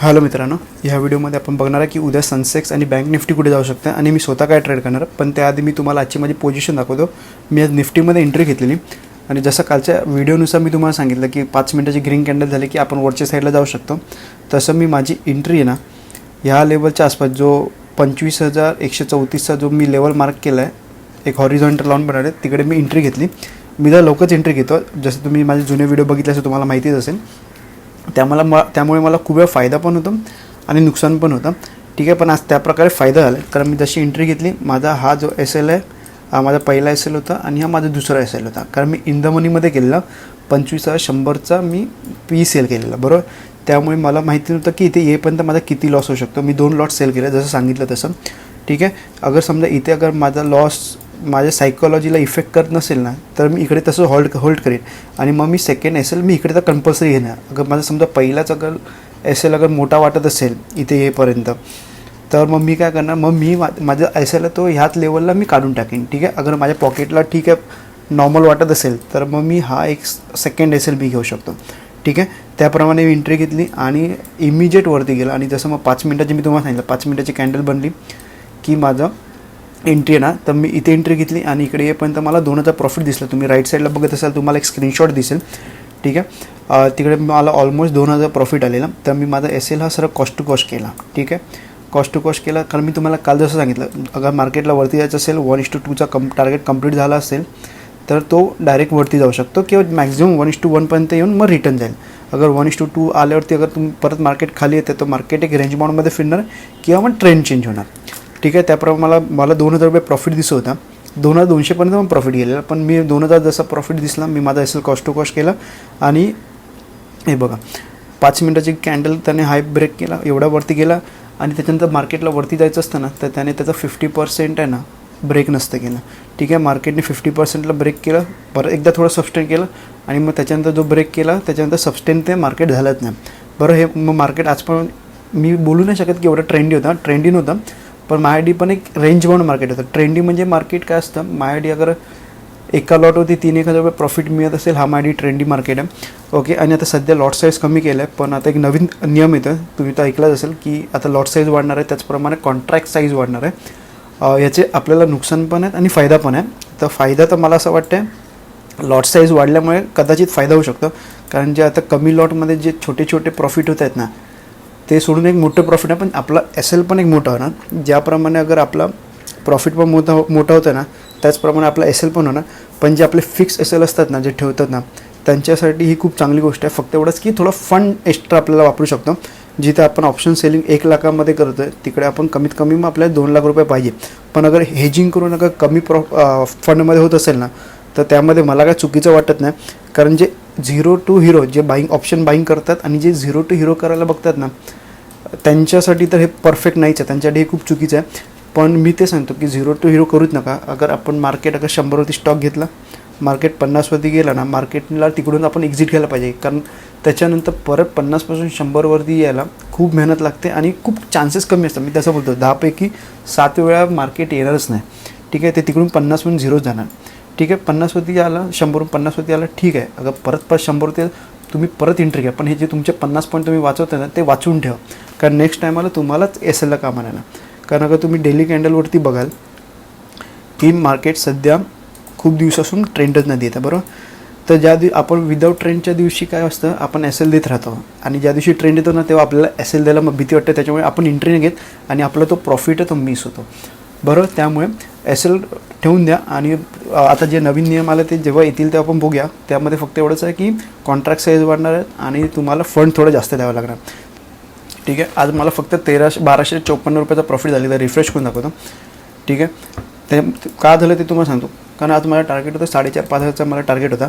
Hello मित्रांनो, ह्या व्हिडिओमध्ये आपण बघणार आहे की उद्या सनसेक्स आणि बँक निफ्टी कुठे जाऊ शकते आणि मी स्वतः काय ट्रेड करणार. पण त्याआधी मी तुम्हाला आजची माझी पोझिशन दाखवतो. मी आज निफ्टीमध्ये एंट्री घेतलेली आणि जसं कालच्या व्हिडिओनुसार मी तुम्हाला सांगितलं की 5 मिनिटाची ग्रीन कॅन्डल झाली की आपण वरच्या साईडला जाऊ शकतो. तसं मी माझी एंट्री आहे ना ह्या लेवलच्या आसपास जो 25,134चा जो मी लेवल मार्क केला आहे, एक हॉरिझॉन्टल लावून बनवले, तिकडे मी एंट्री घेतली. मी जर लवकरच एंट्री घेतो, जसं तुम्ही माझे जुने व्हिडिओ बघितले असेल तुम्हाला माहितीच असेल. त्यामुळे मला खूप वेळ फायदा पण होतो आणि नुकसान पण होतं. ठीक आहे, पण आज त्याप्रकारे फायदा झाला कारण मी जशी एंट्री घेतली, माझा हा जो एस एल आहे हा माझा पहिला एस एल होता आणि हा माझा दुसरा एस एल होता. कारण मी इन द मनीमध्ये केलेला 25,100चा मी पी सेल केलेला, बरोबर. त्यामुळे मला माहिती नव्हतं की इथे येईपर्यंत माझा किती लॉस होऊ शकतो. मी 2 लॉट सेल केले जसं सांगितलं तसं. ठीक आहे, अगर समजा इथे अगर माझा लॉस माझ्या सायकोलॉजीला इफेक्ट करत नसेल ना, तर मी इकडे तसं होल्ड करेन आणि मग मी सेकंड एस एल मी इकडे तर कंपल्सरी घेणार. अगर माझा समजा पहिलाच अगर एस एल अगर मोठा वाटत असेल इथे येईपर्यंत, तर मग मी काय करणार, मग मी माझा एस एल तो ह्याच लेवलला मी काढून टाकेन. ठीक आहे, अगर माझ्या पॉकेटला ठीक आहे नॉर्मल वाटत असेल तर मग मी हा एक सेकंड एस एल बी घेऊ शकतो. ठीक आहे, त्याप्रमाणे मी एंट्री घेतली आणि इमिजिएट वरती गेला. आणि जसं मग 5 मिनिटाची मी तुम्हाला सांगितलं 5 मिनिटाची कॅन्डल बनली की माझं एंट्री आहे ना, तर मी इथे एंट्री घेतली आणि इकडे येईपर्यंत मला 2,000 प्रॉफिट दिसलं. तुम्ही राईट साईडला बघत असाल तुम्हाला एक स्क्रीनशॉट दिसेल. ठीक आहे, तिकडे मला ऑलमोस्ट 2,000 प्रॉफिट आलेला. तर मी माझा एस एल हा सरळ कॉस्ट टू कॉस्ट केला. ठीक आहे, कॉस्ट टू कॉस्ट केला कारण मी तुम्हाला काल जसं सांगितलं, अगर मार्केटला वरती जायचं असेल 1:2चा टार्गेट कंप्लीट झाला असेल तर तो डायरेक्ट वरती जाऊ शकतो किंवा मॅक्झिमम 1:1पर्यंत येऊन मग रिटर्न जाईल. अगर 1:2 आल्यावरती अगर तुम्ही परत मार्केट खाली येते तर मार्केट एक रेंज बाउंडमध्ये फिरणार किंवा मग ट्रेंड चेंज होणार. ठीक आहे, त्याप्रमाणे मला 2,000 रुपये प्रॉफिट दिसत होता. 2,200पर्यंत पण प्रॉफिट गेलेला, पण मी 2,000 जसा प्रॉफिट दिसला मी माझा S L cost to cost केला. आणि हे बघा 5 मिनिटाची कॅन्डल त्याने हाय ब्रेक केला, एवढा वरती गेला आणि त्याच्यानंतर मार्केटला वरती जायचं असतं ना, तर त्याने त्याचा 50% आहे ना ब्रेक नसतं केलं. ठीक आहे, मार्केटने 50%ला ब्रेक केलं, परत एकदा थोडं सबस्टेन केलं आणि मग त्याच्यानंतर जो ब्रेक केला त्याच्यानंतर सबस्टेन ते मार्केट झालंच नाही. बरं, हे मग मार्केट आज पण मी बोलू नाही शकत की एवढा ट्रेंडी नव्हता, पण माझ्यासाठी पण एक रेंज बाउंड मार्केट होतं. ट्रेंडी म्हणजे मार्केट काय असतं, माझ्यासाठी अगर एका लॉटवरती 3,000 रुपये प्रॉफिट मिळत असेल, हा माझी ट्रेंडी मार्केट आहे. ओके, आणि आता सध्या लॉट साईज कमी केलं आहे, पण आता एक नवीन नियम येतं, तुम्ही तर ऐकलंच असेल की आता लॉट साईज वाढणार आहे, त्याचप्रमाणे कॉन्ट्रॅक्ट साईज वाढणार आहे. याचे आपल्याला नुकसान पण आहेत आणि फायदा पण आहे. तर फायदा तर मला असं वाटतं आहे लॉट साईज वाढल्यामुळे कदाचित फायदा होऊ शकतो, कारण जे आता कमी लॉटमध्ये जे छोटे छोटे प्रॉफिट होत आहेत ना, ते सोडून एक मोठं प्रॉफिट आहे, पण आपला एस एल पण एक मोठा होणार. ज्याप्रमाणे अगर आपला प्रॉफिट पण मोठा होतं ना, त्याचप्रमाणे आपला एस एल पण होणार. पण जे आपले फिक्स एस एल असतात ना, जे ठेवतात ना, त्यांच्यासाठी ही खूप चांगली गोष्ट आहे. फक्त एवढंच की थोडं फंड एक्स्ट्रा आपल्याला वापरू शकतो. जिथे आपण ऑप्शन सेलिंग 1 लाखामध्ये करतो आहे तिकडे आपण कमीत कमी मग आपल्याला 2 लाख रुपये पाहिजे. पण अगर हेजिंग करून अगर कमी फंडमध्ये होत असेल ना, तर त्यामध्ये मला काय चुकीचं वाटत नाही. कारण जे 0 to hero जे ऑप्शन बाईंग करतात आणि जे 0 to hero करायला बघतात ना, त्यांच्यासाठी तर हे परफेक्ट नाहीच आहे, त्यांच्यासाठी हे खूप चुकीचं आहे. पण मी ते सांगतो की 0 to hero करूच नका. अगर आपण मार्केट अगर 100वरती स्टॉक घेतला, मार्केट 50वरती गेला ना, मार्केटला तिकडून आपण एक्झिट घ्यायला पाहिजे. कारण त्याच्यानंतर परत 50पासून 100वरती यायला खूप मेहनत लागते आणि खूप चान्सेस कमी असतात. मी तसं बोलतो 10पैकी 7 वेळा मार्केट येणारच नाही. ठीक आहे, ते तिकडून 50वरून 0 जाणार. ठीक आहे, 50वरती आला, 100वरून 50वरती आला, ठीक आहे. अगर परत 100वरती तुम्ही परत एंट्री घ्या, पण हे जे तुमचे 50 पॉईंट तुम्ही वाचवता ना, ते वाचून ठेवा. कारण नेक्स्ट टायमाला तुम्हालाच एस एलला कामा येणार. कारण अगर तुम्ही डेली कॅन्डलवरती बघाल की मार्केट सध्या खूप दिवसापासून ट्रेंडच नाही देत आहे, बरोबर. तर ज्या आपण विदाऊट ट्रेंडच्या दिवशी काय असतं, आपण एस एल देत राहतो आणि ज्या दिवशी ट्रेंड येतो ना, तेव्हा आपल्याला एस एल द्यायला मग भीती वाटते. त्याच्यामुळे आपण एंट्री नाही घेत आणि आपला तो प्रॉफिट आहे तो मिस होतो, बरोबर. त्यामुळे एस एल ठेवून द्या. आणि आता जे नवीन नियम आले ते जेव्हा येतील तेव्हा आपण बघूया. त्यामध्ये फक्त एवढंच आहे की कॉन्ट्रॅक्ट साईज वाढणार आहेत आणि तुम्हाला फंड थोडं जास्त द्यावं लागणार. ठीक आहे, आज मला फक्त 1,254 रुपयाचा प्रॉफिट झालेला, रिफ्रेश करून दाखवतो. ठीक आहे, ते का झालं ते तुम्हाला सांगतो. कारण आज मला टार्गेट होतं 4,500 मला टार्गेट होता.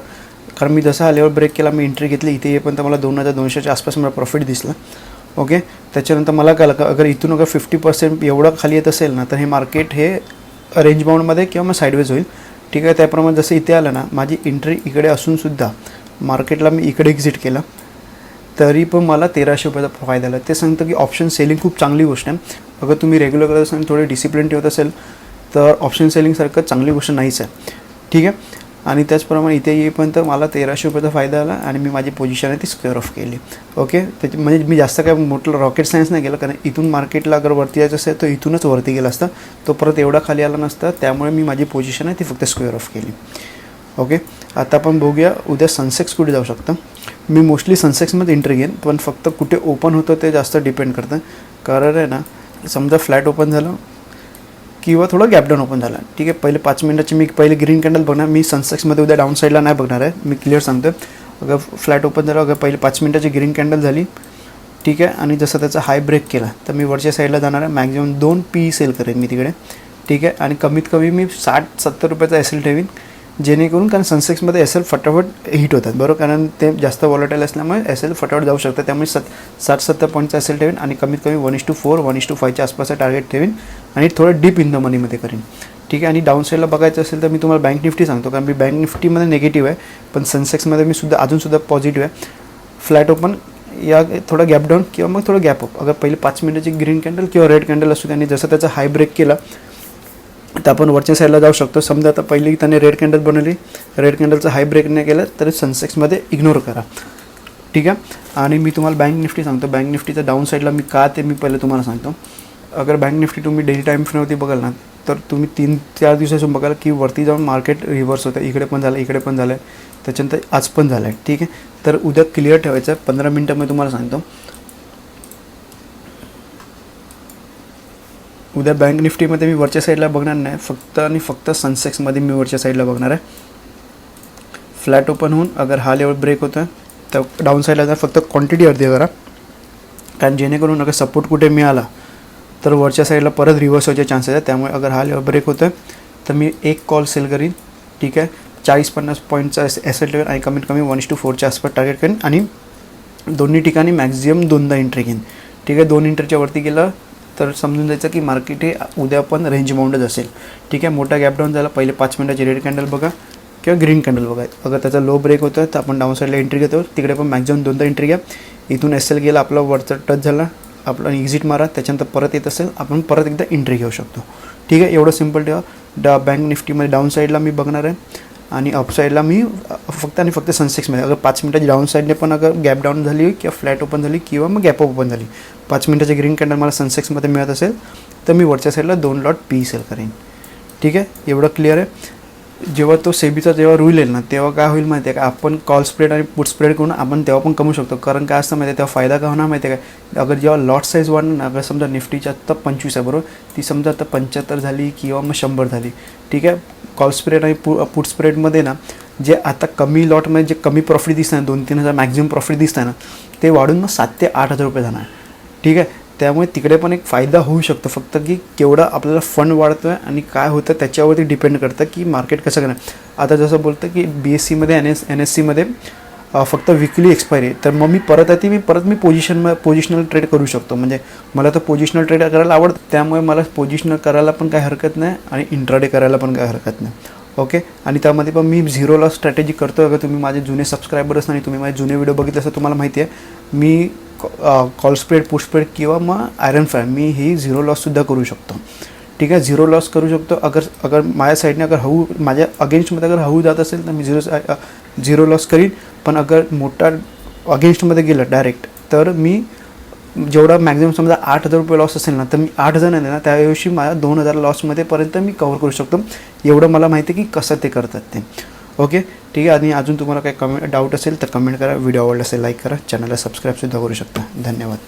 कारण मी जसा लेवल ब्रेक केला, मी एंट्री घेतली इथे येईपर्यंत मला 2,200च्या आसपास मला प्रॉफिट दिसलं. ओके, त्याच्यानंतर मला काय लागलं, अगर इथून अगर 50% एवढं खाली येत असेल ना, तर हे मार्केट हे रेंज बाउंडमध्ये किंवा मग साईडवेज होईल. ठीक आहे, त्याप्रमाणे जसं इथे आलं ना, माझी एंट्री इकडे असूनसुद्धा मार्केटला मी इकडे एक्झिट केलं, तरी पण मला 1,300 रुपयाचा फायदा आला. ते सांगतं की ऑप्शन सेलिंग खूप चांगली गोष्ट आहे. अगर तुम्ही रेग्युलर करत असाल, थोडे डिसिप्लिन ठेवत असेल, तर ऑप्शन सेलिंगसारखं चांगली गोष्ट नाहीच आहे. ठीक आहे, आणि त्याचप्रमाणे इथे येईपर्यंत मला 1300 रुपयाचा फायदा आला आणि मी माझी पोझिशन आहे ती स्क्वेअर ऑफ केली. ओके, त्याची म्हणजे मी जास्त काय मोठं रॉकेट सायन्स नाही केलं, कारण इथून मार्केटला अगर वरती यायचं असेल तर इथूनच वरती गेला असता, तो परत एवढा खाली आला नसता. त्यामुळे मी माझी पोझिशन आहे ती फक्त स्क्वेअर ऑफ केली. ओके, आता आपण बघूया उद्या सनसेक्स कुठे जाऊ शकतं. मी मोस्टली सनसेक्समध्ये एंट्री घेईन, पण फक्त कुठे ओपन होतं ते जास्त डिपेंड करतं. कारण आहे ना, समजा फ्लॅट ओपन झालं किंवा थोडं गॅपडाऊन ओपन झाला, ठीक आहे. पहिले 5 मिनिटाची मी पहिले ग्रीन कॅन्डल बघणार. मी सनसेक्समध्ये उद्या डाऊन साईडला नाही बघणार आहे, मी क्लिअर सांगतो. अगर फ्लॅट ओपन झालं, अगर पहिले 5 मिनिटाची ग्रीन कॅन्डल झाली, ठीक आहे, आणि जसं त्याचा हाय ब्रेक केला तर मी वरच्या साईडला जाणार आहे. मॅक्झिमम 2 PE सेल करेन मी तिकडे, ठीक आहे. आणि कमीत कमी मी 60-70 रुपयाचा SL ठेवीन, जेणेकरून कारण सनसेक्समध्ये SL फटाफट हिट होतात, बरोबर. कारण ते जास्त वॉलेटाईल असल्यामुळे SL फटाफट जाऊ शकतं. त्यामुळे 60-70 पॉईंटचा SL ठेवीन आणि कमीत कमी 1:4 1:5च्या आसपासचं टार्गेट ठेवीन आणि थोडं डीप इन द मनीमध्ये करेन, ठीक आहे. आणि डाऊन साईडला बघायचं असेल तर मी तुम्हाला बँक निफ्टी सांगतो, कारण मी बँक निफ्टीमध्ये निगेटिव्ह आहे, पण सनसेक्समध्ये मी अजूनसुद्धा पॉझिटिव्ह आहे. फ्लॅट ओपन या थोडा गॅप डाऊन किंवा मग थोडं गॅप अप, अगर पहिले 5 मिनिटाची ग्रीन कॅन्डल किंवा रेड कॅन्डल असू आणि जसं त्याचा हाय ब्रेक केला तर आपण वरच्या साईडला जाऊ शकतो. समजा आता पहिली त्याने रेड कॅन्डल बनवली, रेड कॅन्डलचा हाय ब्रेक नाही केलं तर सनसेक्समध्ये इग्नोर करा, ठीक आहे. आणि मी तुम्हाला बँक निफ्टी सांगतो. बँक निफ्टीचा डाऊन साईडला मी का ते मी पहिले तुम्हाला सांगतो. अगर बँक निफ्टी तुम्ही डेली टाईम फ्रेमवरती बघाल ना, तर तुम्ही 3-4 दिवसापासून बघाल की वरती जाऊन मार्केट रिव्हर्स होतं. इकडे पण झालं, इकडे पण झालं आहे, त्याच्यानंतर आज पण झालं आहे, ठीक आहे. तर उद्या क्लिअर ठेवायचं आहे. 15 मिनटं मी तुम्हाला सांगतो. उद्या बँक निफ्टीमध्ये मी वरच्या साईडला बघणार नाही, फक्त आणि फक्त सनसेक्समध्ये मी वरच्या साईडला बघणार आहे. फ्लॅट ओपन होऊन अगर हा लेवल ब्रेक होतं आहे तर डाऊन साईडला जर फक्त क्वांटिटी अर्धी करा, कारण जेणेकरून अगर सपोर्ट कुठे मिळाला तर वरच्या साईडला परत रिव्हर्स व्हायचे चान्सेस आहेत. त्यामुळे अगर हा लेवल ब्रेक होतं आहे तर मी एक कॉल सेल करीन, ठीक आहे. 40-50 पॉईंटचा SL ठेवेन आणि कमीत कमी 1:4च्या आसपास टार्गेट करेन आणि दोन्ही ठिकाणी मॅक्झिमम 2दा एंट्री घेईन, ठीक आहे. 2 एंट्रीच्या वरती गेलं तर समजून जायचं की मार्केट हे उद्या पण रेंज बाउंडच असेल, ठीक आहे. मोठा गॅप डाऊन झाला, पहिले 5 मिनिटाची रेड कॅन्डल बघा किंवा ग्रीन कॅन्डल बघा. अगर त्याचा लो ब्रेक होतं आहे तर आपण डाऊन साईडला एंट्री घेतो, तिकडे पण मॅक्झिमम 2दा एंट्री घ्या. इथून SL गेला, आपला वरचा टच झाला, आपला एक्झिट मारा, त्याच्यानंतर परत येत असेल आपण परत एकदा एंट्री घेऊ शकतो, ठीक आहे. एवढं सिम्पल ठेवा. बँक निफ्टीमध्ये डाऊन साईडला मी बघणार आहे आणि अपसाईडला मी फक्त आणि फक्त सनसेक्समध्ये अगर 5 मिनिटाची डाऊन साईडने पण अगर गॅप डाऊन झाली किंवा फ्लॅट ओपन झाली किंवा मग गॅप ओपन झाली, 5 मिनिटाची ग्रीन कॅन्डल मला सनसेक्समध्ये मिळत असेल तर मी वरच्या साईडला 2 लॉट PE सेल करेन, ठीक आहे. एवढं क्लिअर आहे. जेव्हा तो सेबीचा जेव्हा रूल येईल ना, तेव्हा काय होईल माहिती आहे का, आपण कॉल स्प्रेड आणि पुट स्प्रेड करून आपण तेव्हा पण कमवू शकतो. कारण काय असतं माहिती आहे, तेव्हा फायदा का होणार माहिती आहे काय, अगर जेव्हा लॉट साईज वाढणार ना, अगर समजा निफ्टीच्या आत्ता 25 आहे, बरोबर, ती समजा आता 75 झाली किंवा मग 100 झाली, ठीक आहे. कॉल स्प्रेड आणि पुट स्प्रेडमध्ये ना, जे आता कमी लॉटमध्ये जे कमी प्रॉफिट दिसतं ना, 2-3 हजार मॅक्झिमम प्रॉफिट दिसतं ना, ते वाढून मग 7 ते 8 हजार रुपये जाणार, ठीक आहे. त्यामुळे तिकडे पण एक फायदा होऊ शकतो, फक्त की केवढा आपल्याला फंड वाढतो आहे आणि काय होतं त्याच्यावरती डिपेंड करतं की मार्केट कसं करणार. आता जसं बोलतं की BSCमध्ये NSCमध्ये फक्त विकली एक्सपायरी, तर मग मी पोझिशनल ट्रेड करू शकतो. म्हणजे मला तर पोझिशनल ट्रेड करायला आवडतं, त्यामुळे मला पोझिशनल करायला पण काही हरकत नाही आणि इंट्राडे करायला पण काही हरकत नाही, ओके. आणि त्यामध्ये पण मी 0 लॉस स्ट्रॅटेजी करतो. अगर तुम्ही माझे जुने सबस्क्रायबर्स आणि तुम्ही माझे जुने व्हिडिओ बघितले असं तुम्हाला माहिती आहे, मी कॉल स्प्रेड, पुट स्प्रेड किंवा मग आयरन फ्राय मी ही 0 लॉससुद्धा करू शकतो, ठीक आहे. 0 लॉस करू शकतो. अगर माझ्या साईडने अगर माझ्या अगेन्स्टमध्ये अगर हवू जात असेल तर मी 0 लॉस करीन. पण अगर मोठा अगेन्स्टमध्ये गेलं डायरेक्ट तर मी जेवढा मॅक्झिमम समजा 8,000 रुपये लॉस असेल ना, तर मी 8,000 नाही ना, त्याऐवजी माझ्या 2,000 लॉसमध्ये पर्यंत मी कव्हर करू शकतो. एवढं मला माहिती आहे की कसं ते करतात ते, ओके, ठीक आहे. आणि अजून तुम्हाला काही डाऊट असेल तर कमेंट करा. व्हिडिओ आवडला असेल लाईक करा, चॅनलला सबस्क्राईबसुद्धा करू शकता. धन्यवाद.